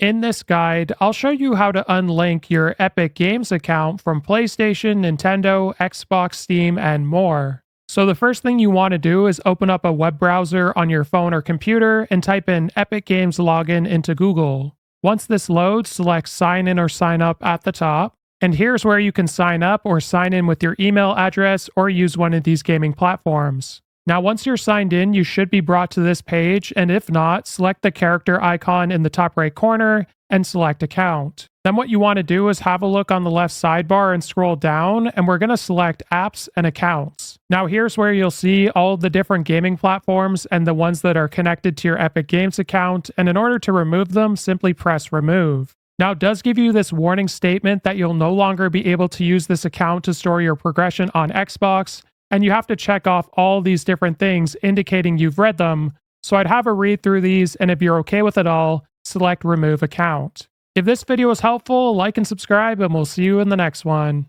In this guide, I'll show you how to unlink your Epic Games account from PlayStation, Nintendo, Xbox, Steam, and more. So the first thing you want to do is open up a web browser on your phone or computer and type in Epic Games Login into Google. Once this loads, select Sign In or Sign Up at the top. And here's where you can sign up or sign in with your email address or use one of these gaming platforms. Now, once you're signed in, you should be brought to this page, and if not, select the character icon in the top right corner and select Account. Then what you want to do is have a look on the left sidebar and scroll down, and we're going to select Apps and Accounts. Now, here's where you'll see all the different gaming platforms and the ones that are connected to your Epic Games account, and in order to remove them, simply press Remove. Now, it does give you this warning statement that you'll no longer be able to use this account to store your progression on Xbox, and you have to check off all these different things indicating you've read them. So I'd have a read through these, and if you're okay with it all, select Remove Account. If this video was helpful, like and subscribe, and we'll see you in the next one.